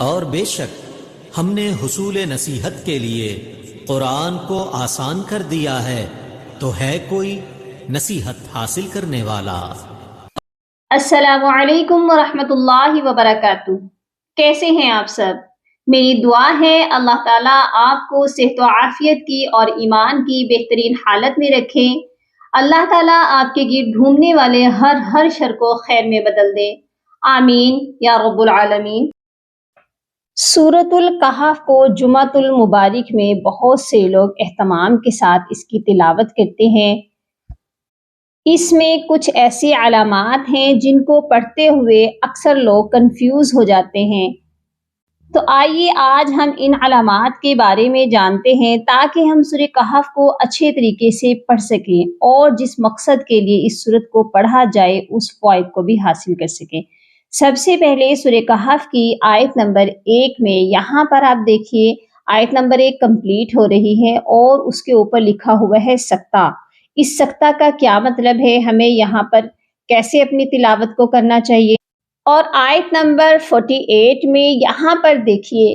اور بے شک ہم نے حصول نصیحت کے لیے قرآن کو آسان کر دیا ہے، تو ہے کوئی نصیحت حاصل کرنے والا؟ السلام علیکم ورحمۃ اللہ وبرکاتہ۔ کیسے ہیں آپ سب؟ میری دعا ہے اللہ تعالیٰ آپ کو صحت و عافیت کی اور ایمان کی بہترین حالت میں رکھے۔ اللہ تعالیٰ آپ کے گرد گھومنے والے ہر شر کو خیر میں بدل دے، آمین یا رب العالمین۔ سورۃ الکہف کو جمعۃ المبارک میں بہت سے لوگ اہتمام کے ساتھ اس کی تلاوت کرتے ہیں۔ اس میں کچھ ایسی علامات ہیں جن کو پڑھتے ہوئے اکثر لوگ کنفیوز ہو جاتے ہیں، تو آئیے آج ہم ان علامات کے بارے میں جانتے ہیں تاکہ ہم سورہ کہف کو اچھے طریقے سے پڑھ سکیں اور جس مقصد کے لیے اس سورت کو پڑھا جائے اس فوائد کو بھی حاصل کر سکیں۔ سب سے پہلے سورہ کہف کی آیت نمبر 1 میں یہاں پر آپ دیکھیے آیت نمبر 1 کمپلیٹ ہو رہی ہے اور اس کے اوپر لکھا ہوا ہے سکتہ۔ اس سکتہ کا کیا مطلب ہے، ہمیں یہاں پر کیسے اپنی تلاوت کو کرنا چاہیے، اور آیت نمبر 48 میں یہاں پر دیکھیے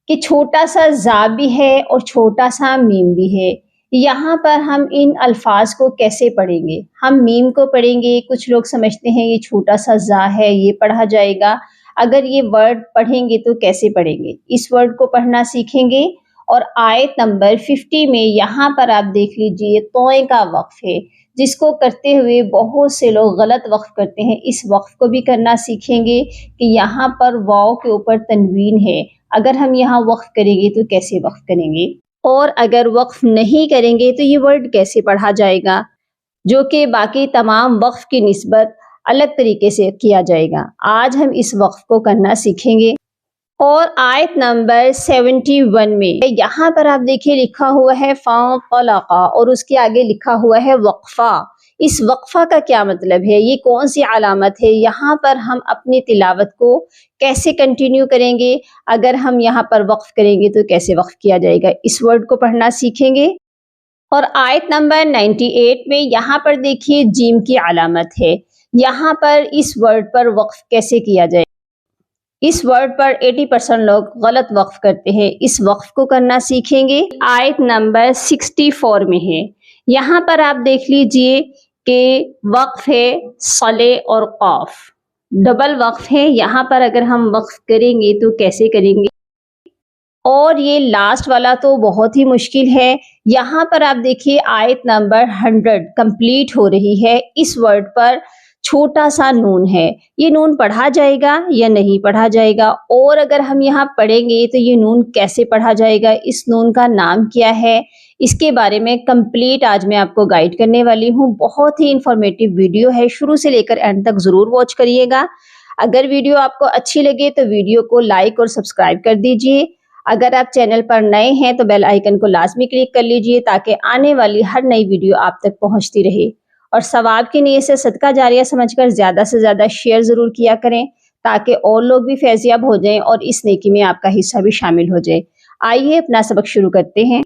کہ چھوٹا سا زا بھی ہے اور چھوٹا سا میم بھی ہے۔ یہاں پر ہم ان الفاظ کو کیسے پڑھیں گے؟ ہم میم کو پڑھیں گے، کچھ لوگ سمجھتے ہیں یہ چھوٹا سا زا ہے یہ پڑھا جائے گا۔ اگر یہ ورڈ پڑھیں گے تو کیسے پڑھیں گے؟ اس ورڈ کو پڑھنا سیکھیں گے۔ اور آیت نمبر 50 میں یہاں پر آپ دیکھ لیجئے توئیں کا وقف ہے، جس کو کرتے ہوئے بہت سے لوگ غلط وقف کرتے ہیں۔ اس وقف کو بھی کرنا سیکھیں گے کہ یہاں پر واو کے اوپر تنوین ہے، اگر ہم یہاں وقف کریں گے تو کیسے وقف کریں گے، اور اگر وقف نہیں کریں گے تو یہ ورڈ کیسے پڑھا جائے گا، جو کہ باقی تمام وقف کی نسبت الگ طریقے سے کیا جائے گا۔ آج ہم اس وقف کو کرنا سیکھیں گے۔ اور آیت نمبر 71 میں یہاں پر آپ دیکھیے لکھا ہوا ہے فانطلقا اور اس کے آگے لکھا ہوا ہے وقفہ۔ اس وقفہ کا کیا مطلب ہے، یہ کون سی علامت ہے؟ یہاں پر ہم اپنی تلاوت کو کیسے کنٹینیو کریں گے، اگر ہم یہاں پر وقف کریں گے تو کیسے وقف کیا جائے گا، اس ورڈ کو پڑھنا سیکھیں گے۔ اور آیت نمبر 98 میں یہاں پر دیکھیے جیم کی علامت ہے، یہاں پر اس ورڈ پر وقف کیسے کیا جائے؟ اس ورڈ پر 80% لوگ غلط وقف کرتے ہیں، اس وقف کو کرنا سیکھیں گے۔ آیت نمبر 64 میں ہے، یہاں پر آپ دیکھ لیجئے کہ وقف ہے صلے اور قاف، ڈبل وقف ہے، یہاں پر اگر ہم وقف کریں گے تو کیسے کریں گے؟ اور یہ لاسٹ والا تو بہت ہی مشکل ہے، یہاں پر آپ دیکھیے آیت نمبر 100 کمپلیٹ ہو رہی ہے، اس ورڈ پر چھوٹا سا نون ہے، یہ نون پڑھا جائے گا یا نہیں پڑھا جائے گا، اور اگر ہم یہاں پڑھیں گے تو یہ نون کیسے پڑھا جائے گا، اس نون کا نام کیا ہے، اس کے بارے میں کمپلیٹ آج میں آپ کو گائیڈ کرنے والی ہوں۔ بہت ہی انفارمیٹیو ویڈیو ہے، شروع سے لے کر اینڈ تک ضرور واچ کریے گا۔ اگر ویڈیو آپ کو اچھی لگے تو ویڈیو کو لائک اور سبسکرائب کر دیجئے۔ اگر آپ چینل پر نئے ہیں تو بیل آئیکن کو لازمی کلک کر لیجئے تاکہ آنے والی ہر نئی ویڈیو آپ تک پہنچتی رہے، اور ثواب کی نیت سے صدقہ جاریہ سمجھ کر زیادہ سے زیادہ شیئر ضرور کیا کریں تاکہ اور لوگ بھی فیض یاب ہو جائیں اور اس نیکی میں آپ کا حصہ بھی شامل ہو جائے۔ آئیے اپنا سبق شروع کرتے ہیں۔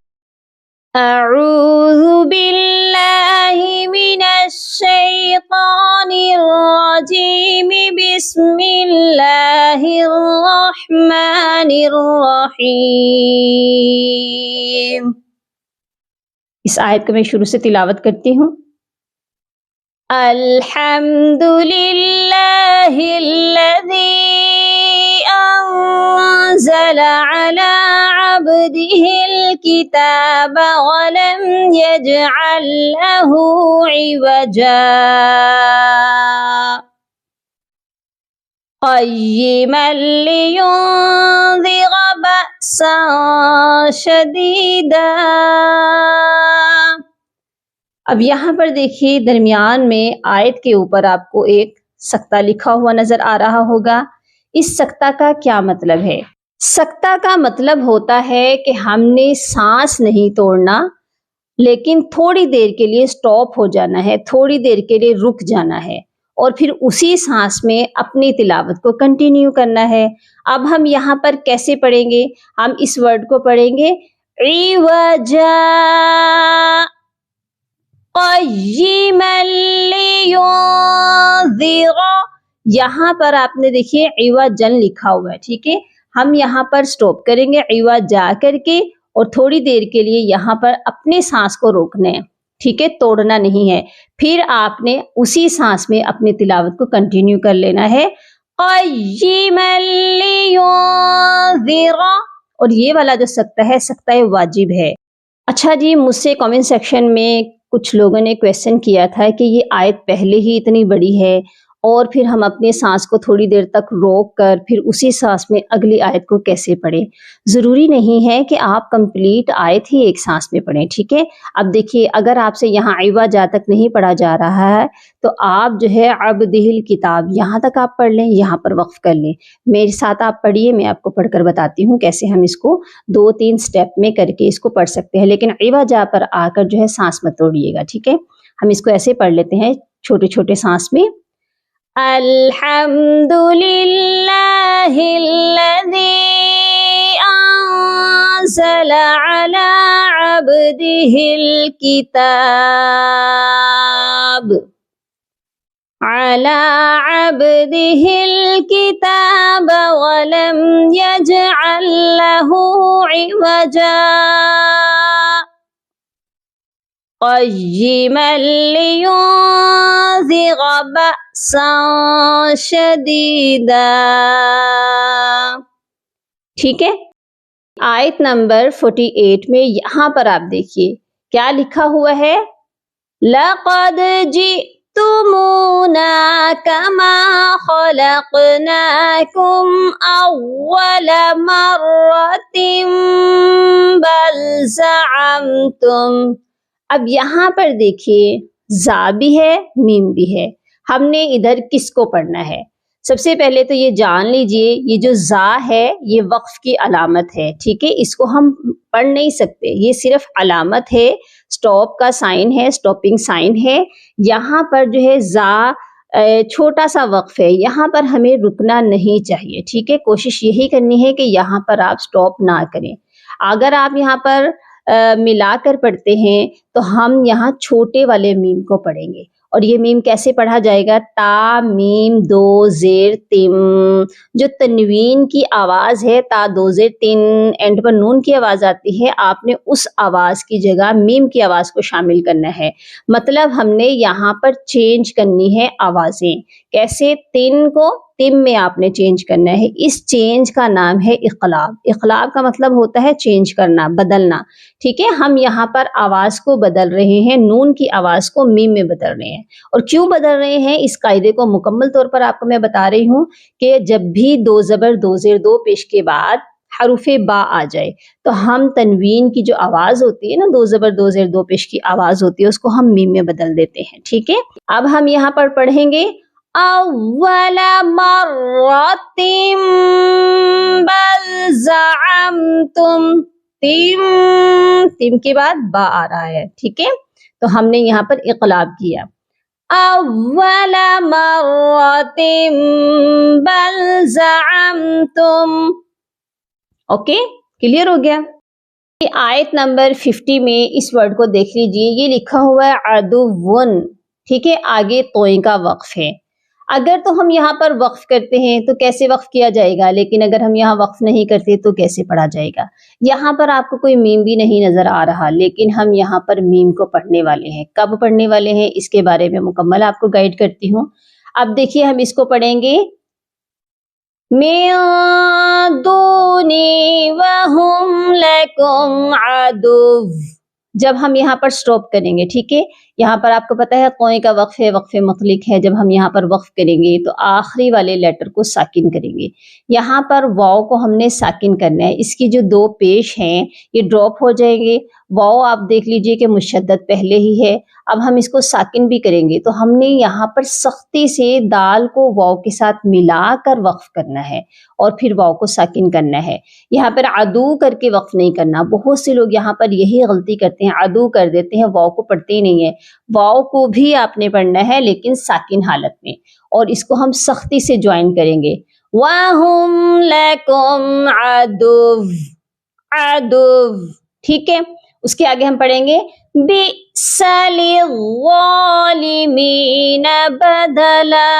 اعوذ باللہ من الشیطان الرجیم، بسم اللہ الرحمن الرحیم۔ اس آیت کو میں شروع سے تلاوت کرتی ہوں۔ الحمد للہ الذی انزل علی عبده الكتاب ولم يجعل له عوجا قیما لینذر بأسا شدیدا۔ اب یہاں پر دیکھیے درمیان میں آیت کے اوپر آپ کو ایک سکتہ لکھا ہوا نظر آ رہا ہوگا، اس سکتہ کا کیا مطلب ہے؟ سکتہ کا مطلب ہوتا ہے کہ ہم نے سانس نہیں توڑنا، لیکن تھوڑی دیر کے لیے سٹاپ ہو جانا ہے، تھوڑی دیر کے لیے رک جانا ہے، اور پھر اسی سانس میں اپنی تلاوت کو کنٹینیو کرنا ہے۔ اب ہم یہاں پر کیسے پڑھیں گے؟ ہم اس ورڈ کو پڑھیں گے عوجا قیما لینذر، یہاں پر آپ نے دیکھیے عوجن لکھا ہوا ہے، ٹھیک ہے، ہم یہاں پر سٹاپ کریں گے عوض جا کر کے اور تھوڑی دیر کے لیے یہاں پر اپنے سانس کو روکنا ہے، ٹھیک ہے، توڑنا نہیں ہے. پھر آپ نے اسی سانس میں اپنی تلاوت کو کنٹینیو کر لینا ہے. قیما لینذر، اور یہ والا جو سکتہ ہے سکتہ واجب ہے. اچھا جی، مجھ سے کامنٹ سیکشن میں کچھ لوگوں نے کویسچن کیا تھا کہ یہ آیت پہلے ہی اتنی بڑی ہے اور پھر ہم اپنے سانس کو تھوڑی دیر تک روک کر پھر اسی سانس میں اگلی آیت کو کیسے پڑھیں. ضروری نہیں ہے کہ آپ کمپلیٹ آیت ہی ایک سانس میں پڑھیں، ٹھیک ہے. اب دیکھیے، اگر آپ سے یہاں عوض جا تک نہیں پڑھا جا رہا ہے تو آپ جو ہے عبدہ الکتاب یہاں تک آپ پڑھ لیں، یہاں پر وقف کر لیں. میرے ساتھ آپ پڑھیے، میں آپ کو پڑھ کر بتاتی ہوں کیسے ہم اس کو 2-3 سٹیپ میں کر کے اس کو پڑھ سکتے ہیں. لیکن عوض جا پر آ کر جو ہے سانس مت توڑیے گا، ٹھیک ہے. ہم اس کو ایسے پڑھ لیتے ہیں چھوٹے چھوٹے سانس میں. الحمد للہ الذی انزل علی عبدہ الکتاب علی عبدہ الکتاب ولم یجعل لہ عوجا قیما لینذر بأسا شدیدا. ٹھیک ہے. آیت نمبر 48 میں یہاں پر آپ دیکھیے کیا لکھا ہوا ہے. لَقَدْ جِئْتُمُونَا كَمَا خَلَقْنَاكُمْ أَوَّلَ مَرَّةٍ بَلْ زَعَمْتُمْ. اب یہاں پر دیکھیے زا بھی ہے میم بھی ہے. ہم نے ادھر کس کو پڑھنا ہے؟ سب سے پہلے تو یہ جان لیجئے یہ جو زا ہے یہ وقف کی علامت ہے، ٹھیک ہے. اس کو ہم پڑھ نہیں سکتے، یہ صرف علامت ہے، سٹاپ کا سائن ہے، سٹاپنگ سائن ہے. یہاں پر جو ہے زا چھوٹا سا وقف ہے، یہاں پر ہمیں رکنا نہیں چاہیے، ٹھیک ہے. کوشش یہی کرنی ہے کہ یہاں پر آپ سٹاپ نہ کریں. اگر آپ یہاں پر ملا کر پڑھتے ہیں تو ہم یہاں چھوٹے والے میم کو پڑھیں گے. اور یہ میم کیسے پڑھا جائے گا؟ تا میم دو زیر تم. جو تنوین کی آواز ہے تا دو زیر تن، اینڈ پر نون کی آواز آتی ہے، آپ نے اس آواز کی جگہ میم کی آواز کو شامل کرنا ہے. مطلب ہم نے یہاں پر چینج کرنی ہے آوازیں. کیسے؟ تن کو تم میں آپ نے چینج کرنا ہے. اس چینج کا نام ہے اقلاب. اقلاب کا مطلب ہوتا ہے چینج کرنا، بدلنا، ٹھیک ہے. ہم یہاں پر آواز کو بدل رہے ہیں، نون کی آواز کو میم میں بدل رہے ہیں. اور کیوں بدل رہے ہیں اس قاعدے کو مکمل طور پر آپ کو میں بتا رہی ہوں کہ جب بھی دو زبر دو زیر دو پیش کے بعد حروف با آ جائے تو ہم تنوین کی جو آواز ہوتی ہے نا، دو زبر دو زیر دو پیش کی آواز ہوتی ہے، اس کو ہم میم میں بدل دیتے ہیں، ٹھیک ہے. اب ہم یہاں پر پڑھیں گے اول مرۃ بل زعمتم. تم کے بعد با آ رہا ہے، ٹھیک ہے. تو ہم نے یہاں پر اقلاب کیا. اول مرۃ بل زعمتم. اوکے، کلیئر ہو گیا. آیت نمبر 50 میں اس ورڈ کو دیکھ لیجئے، یہ لکھا ہوا ہے عدوٌ، ٹھیک ہے. آگے توئیں کا وقف ہے. اگر تو ہم یہاں پر وقف کرتے ہیں تو کیسے وقف کیا جائے گا، لیکن اگر ہم یہاں وقف نہیں کرتے تو کیسے پڑھا جائے گا؟ یہاں پر آپ کو کوئی میم بھی نہیں نظر آ رہا، لیکن ہم یہاں پر میم کو پڑھنے والے ہیں. کب پڑھنے والے ہیں اس کے بارے میں مکمل آپ کو گائیڈ کرتی ہوں. اب دیکھیے ہم اس کو پڑھیں گے من دونی وہم لکم عدو. جب ہم یہاں پر سٹاپ کریں گے، ٹھیک ہے. یہاں پر آپ کو پتا ہے قوئیں کا وقف ہے، وقف مطلق ہے. جب ہم یہاں پر وقف کریں گے تو آخری والے لیٹر کو ساکن کریں گے. یہاں پر واو کو ہم نے ساکن کرنا ہے. اس کی جو دو پیش ہیں یہ ڈراپ ہو جائیں گے. واو آپ دیکھ لیجئے کہ مشدد پہلے ہی ہے. اب ہم اس کو ساکن بھی کریں گے تو ہم نے یہاں پر سختی سے دال کو واو کے ساتھ ملا کر وقف کرنا ہے اور پھر واو کو ساکن کرنا ہے. یہاں پر عدو کر کے وقف نہیں کرنا. بہت سے لوگ یہاں پر یہی غلطی کرتے ہیں، عدو کر دیتے ہیں، واو کو پڑھتے ہی نہیں ہے. واو کو بھی آپ نے پڑھنا ہے لیکن ساکن حالت میں، اور اس کو ہم سختی سے جوائن کریں گے. وَهُمْ لَكُمْ عَدُوٌّ. ٹھیک ہے. اس کے آگے ہم پڑھیں گے بِئْسَ لِلظَّالِمِينَ بَدَلًا.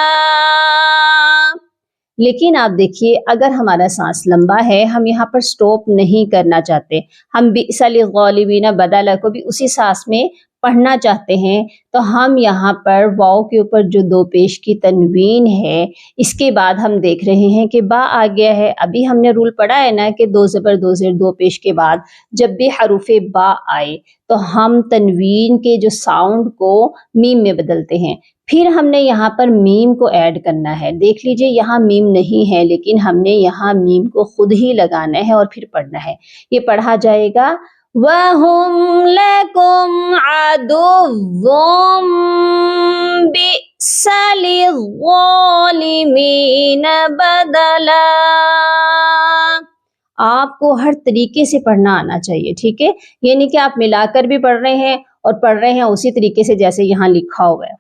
لیکن آپ دیکھیے اگر ہمارا سانس لمبا ہے، ہم یہاں پر سٹاپ نہیں کرنا چاہتے، ہم بئس للظالمین بدلا کو بھی اسی سانس میں پڑھنا چاہتے ہیں، تو ہم یہاں پر واو کے اوپر جو دو پیش کی تنوین ہے، اس کے بعد ہم دیکھ رہے ہیں کہ با آ گیا ہے۔ ابھی ہم نے رول پڑھا ہے نا کہ دو زبر دو زیر دو پیش کے بعد جب بھی حروف با آئے تو ہم تنوین کے جو ساؤنڈ کو میم میں بدلتے ہیں۔ پھر ہم نے یہاں پر میم کو ایڈ کرنا ہے، دیکھ لیجئے یہاں میم نہیں ہے لیکن ہم نے یہاں میم کو خود ہی لگانا ہے اور پھر پڑھنا ہے۔ یہ پڑھا جائے گا وَهُمْ لَكُمْ عَدُوٌّ بِئْسَ لِلظَّالِمِينَ بَدَلًا۔ آپ کو ہر طریقے سے پڑھنا آنا چاہیے، ٹھیک ہے؟ یعنی کہ آپ ملا کر بھی پڑھ رہے ہیں اور پڑھ رہے ہیں اسی طریقے سے جیسے یہاں لکھا ہوا ہے۔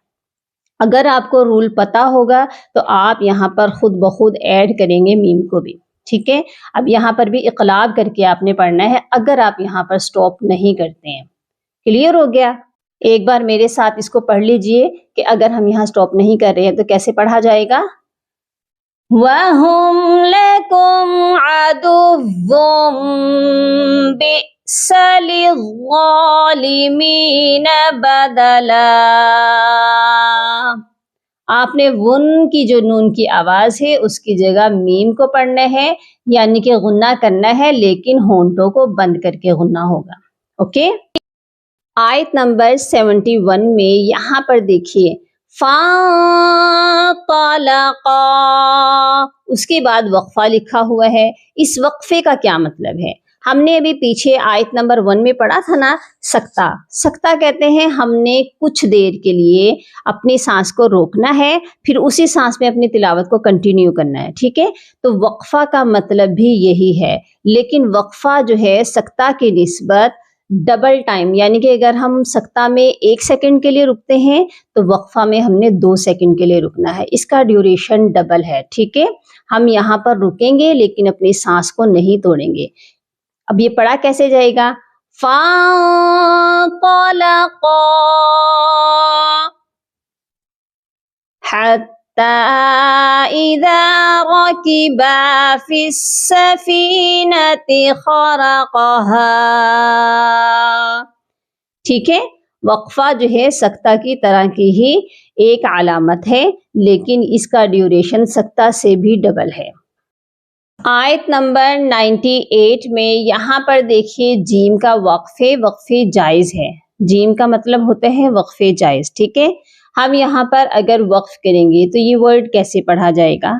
اگر آپ کو رول پتا ہوگا تو آپ یہاں پر خود بخود ایڈ کریں گے میم کو بھی، ٹھیک ہے؟ اب یہاں پر بھی اقلاب کر کے آپ نے پڑھنا ہے اگر آپ یہاں پر سٹاپ نہیں کرتے ہیں۔ کلیئر ہو گیا؟ ایک بار میرے ساتھ اس کو پڑھ لیجئے کہ اگر ہم یہاں سٹاپ نہیں کر رہے ہیں تو کیسے پڑھا جائے گا۔ وَهُمْ لَكُمْ عَدُوٌّ بِئْسَ لِلظَّالِمِينَ بَدَلًا۔ آپ نے ون کی جو نون کی آواز ہے اس کی جگہ میم کو پڑھنا ہے، یعنی کہ غنہ کرنا ہے لیکن ہونٹوں کو بند کر کے غنہ ہوگا، اوکے؟ آیت نمبر 71 میں یہاں پر دیکھیے فَانطَلَقَا، اس کے بعد وقفہ لکھا ہوا ہے۔ اس وقفے کا کیا مطلب ہے؟ ہم نے ابھی پیچھے آیت نمبر 1 میں پڑھا تھا نا، سکتہ۔ سکتہ کہتے ہیں ہم نے کچھ دیر کے لیے اپنی سانس کو روکنا ہے، پھر اسی سانس میں اپنی تلاوت کو کنٹینیو کرنا ہے، ٹھیک ہے؟ تو وقفہ کا مطلب بھی یہی ہے، لیکن وقفہ جو ہے سکتہ کی نسبت ڈبل ٹائم، یعنی کہ اگر ہم سکتہ میں 1 سیکنڈ کے لیے رکتے ہیں تو وقفہ میں ہم نے 2 سیکنڈ کے لیے رکنا ہے، اس کا ڈیوریشن ڈبل ہے، ٹھیک ہے؟ ہم یہاں پر رکیں گے لیکن اپنی سانس کو نہیں توڑیں گے۔ اب یہ پڑھا کیسے جائے گا؟ فَانطَلَقَا حَتَّى إِذَا رَكِبَا فِي السَّفِينَةِ خَرَقَهَا، ٹھیک ہے؟ وقفہ جو ہے سکتہ کی طرح کی ہی ایک علامت ہے لیکن اس کا ڈیوریشن سکتہ سے بھی ڈبل ہے۔ آیت نمبر 98 میں یہاں پر دیکھیے جیم کا وقفے جائز ہے۔ جیم کا مطلب ہوتا ہے وقفے جائز، ٹھیک ہے؟ ہم یہاں پر اگر وقف کریں گے تو یہ ورڈ کیسے پڑھا جائے گا؟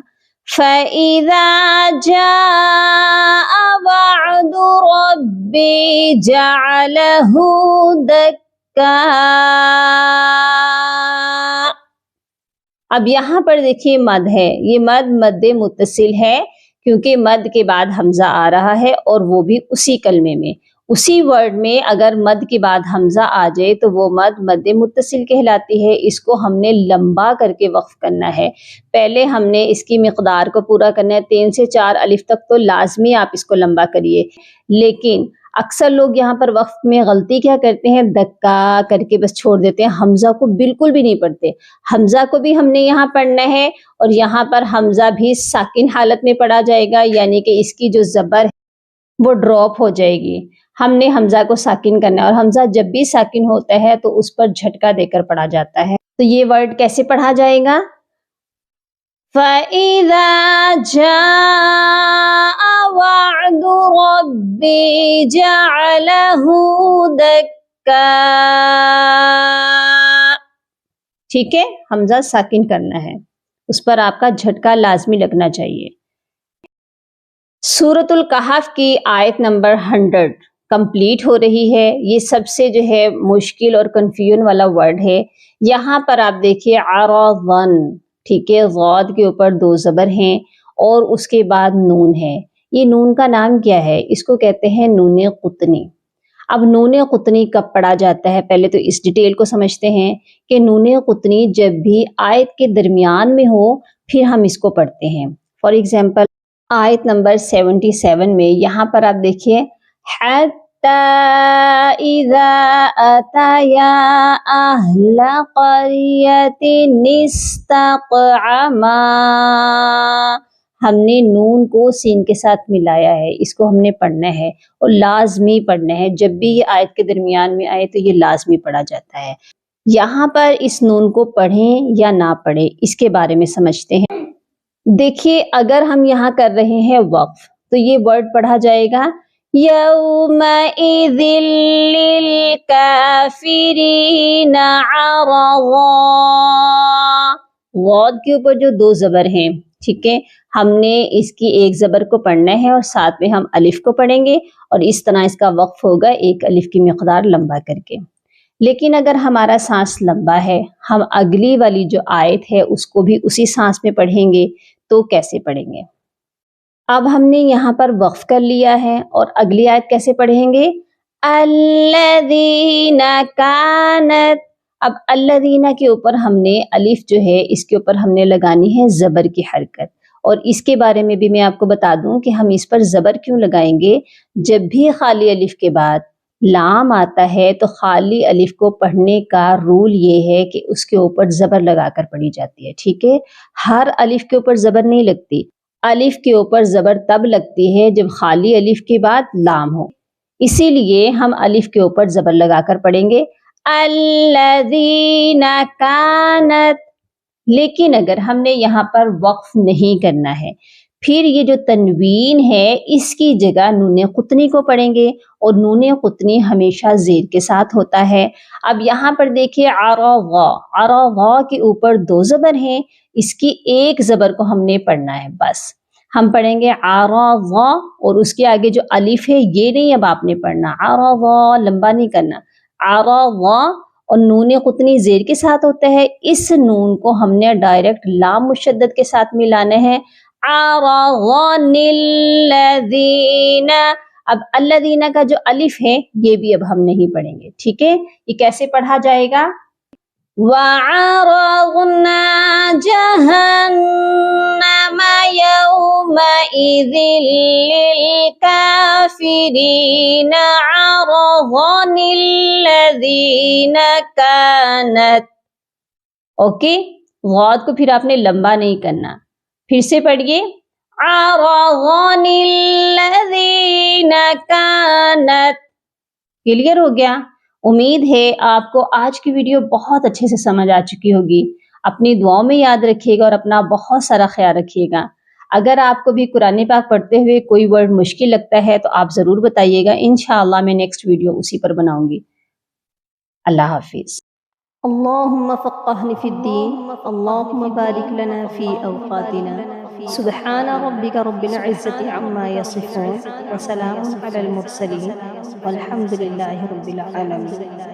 فَإِذَا جَاءَ وَعْدُ رَبِّي جَعَلَهُ دَكَّاءَ۔ اب یہاں پر دیکھیے مد ہے، یہ مد متصل ہے کیونکہ مد کے بعد حمزہ آ رہا ہے اور وہ بھی اسی کلمے میں، اسی ورڈ میں اگر مد کے بعد حمزہ آ جائے تو وہ مد متصل کہلاتی ہے۔ اس کو ہم نے لمبا کر کے وقف کرنا ہے۔ پہلے ہم نے اس کی مقدار کو پورا کرنا ہے، 3 سے 4 الف تک تو لازمی آپ اس کو لمبا کریے، لیکن اکثر لوگ یہاں پر وقف میں غلطی کیا کرتے ہیں، دکا کر کے بس چھوڑ دیتے ہیں، حمزہ کو بالکل بھی نہیں پڑھتے۔ حمزہ کو بھی ہم نے یہاں پڑھنا ہے اور یہاں پر حمزہ بھی ساکن حالت میں پڑھا جائے گا، یعنی کہ اس کی جو زبر ہے وہ ڈراپ ہو جائے گی۔ ہم نے حمزہ کو ساکن کرنا ہے اور حمزہ جب بھی ساکن ہوتا ہے تو اس پر جھٹکا دے کر پڑھا جاتا ہے۔ تو یہ ورڈ کیسے پڑھا جائے گا؟ فَإِذَا جَاءَ وَعْدُ رَبِّي جَعَلَهُ دَكَّاءَ، ٹھیک ہے؟ حمزہ ساکن کرنا ہے، اس پر آپ کا جھٹکا لازمی لگنا چاہیے۔ سورۃ الکہف کی آیت نمبر 100 کمپلیٹ ہو رہی ہے۔ یہ سب سے جو ہے مشکل اور کنفیوژن والا ورڈ ہے۔ یہاں پر آپ دیکھیے عرضن، ٹھیک ہے؟ غاد کے اوپر 2 زبر ہیں اور اس کے بعد نون ہے۔ یہ نون کا نام کیا ہے؟ اس کو کہتے ہیں نون قطنی۔ اب نون قطنی کب پڑھا جاتا ہے؟ پہلے تو اس ڈیٹیل کو سمجھتے ہیں کہ نون قطنی جب بھی آیت کے درمیان میں ہو پھر ہم اس کو پڑھتے ہیں۔ فار ایگزامپل آیت نمبر 77 میں یہاں پر آپ دیکھیے حَتَّى إِذَا أَتَيَا أَهْلَ قَرْيَةٍ اسْتَطْعَمَا ہم نے نون کو سین کے ساتھ ملایا ہے، اس کو ہم نے پڑھنا ہے اور لازمی پڑھنا ہے۔ جب بھی یہ آیت کے درمیان میں آئے تو یہ لازمی پڑھا جاتا ہے۔ یہاں پر اس نون کو پڑھیں یا نہ پڑھیں اس کے بارے میں سمجھتے ہیں۔ دیکھیے اگر ہم یہاں کر رہے ہیں وقف تو یہ ورڈ پڑھا جائے گا یومئذ للکافرین عرضا، غود کے اوپر جو دو زبر ہیں، ٹھیک ہے، ہم نے اس کی ایک زبر کو پڑھنا ہے اور ساتھ میں ہم الف کو پڑھیں گے اور اس طرح اس کا وقف ہوگا ایک الف کی مقدار لمبا کر کے۔ لیکن اگر ہمارا سانس لمبا ہے، ہم اگلی والی جو آیت ہے اس کو بھی اسی سانس میں پڑھیں گے تو کیسے پڑھیں گے؟ اب ہم نے یہاں پر وقف کر لیا ہے اور اگلی آیت کیسے پڑھیں گے؟ الذین کانت، اب الذین کے اوپر ہم نے الف جو ہے اس کے اوپر ہم نے لگانی ہے زبر کی حرکت، اور اس کے بارے میں بھی میں آپ کو بتا دوں کہ ہم اس پر زبر کیوں لگائیں گے۔ جب بھی خالی الف کے بعد لام آتا ہے تو خالی الف کو پڑھنے کا رول یہ ہے کہ اس کے اوپر زبر لگا کر پڑھی جاتی ہے، ٹھیک ہے، ہر الف کے اوپر زبر نہیں لگتی، الف کے اوپر زبر تب لگتی ہے جب خالی الف کے بعد لام ہو، اسی لیے ہم الف کے اوپر زبر لگا کر پڑھیں گے الذین کانت۔ لیکن اگر ہم نے یہاں پر وقف نہیں کرنا ہے، پھر یہ جو تنوین ہے اس کی جگہ نون قطنی کو پڑھیں گے، اور نون قطنی ہمیشہ زیر کے ساتھ ہوتا ہے۔ اب یہاں پر دیکھیے عرضا، عرضا کے اوپر دو زبر ہیں، اس کی ایک زبر کو ہم نے پڑھنا ہے، بس ہم پڑھیں گے عرضا، اور اس کے آگے جو الف ہے یہ نہیں اب آپ نے پڑھنا، عرضا لمبا نہیں کرنا، عرضا، اور نون قطنی زیر کے ساتھ ہوتا ہے، اس نون کو ہم نے ڈائریکٹ لام مشدد کے ساتھ ملانا ہے، عرضن الذین۔ اب الذین کا جو الف ہے یہ بھی اب ہم نہیں پڑھیں گے، ٹھیک ہے، یہ کیسے پڑھا جائے گا؟ وَعَرَضْنَا جَهَنَّمَ يَوْمَئِذٍ لِلْكَافِرِينَ عَرَضًا الَّذِينَ كَانَتْ۔ اوکے، غاد کو پھر آپ نے لمبا نہیں کرنا، پھر سے پڑھیے عَرَضًا الَّذِينَ كَانَتْ۔ کلیئر ہو گیا؟ امید ہے آپ کو آج کی ویڈیو بہت اچھے سے سمجھ آ چکی ہوگی۔ اپنی دعاؤں میں یاد رکھیے گا اور اپنا بہت سارا خیال رکھیے گا۔ اگر آپ کو بھی قرآن پاک پڑھتے ہوئے کوئی ورڈ مشکل لگتا ہے تو آپ ضرور بتائیے گا، انشاءاللہ میں نیکسٹ ویڈیو اسی پر بناؤں گی۔ اللہ حافظ۔ اللهم فقهني في الدين، اللهم بارك لنا في أوقاتنا، سبحان ربك رب العزة عما يصفون، وسلام على المرسلين، والحمد لله رب العالمين۔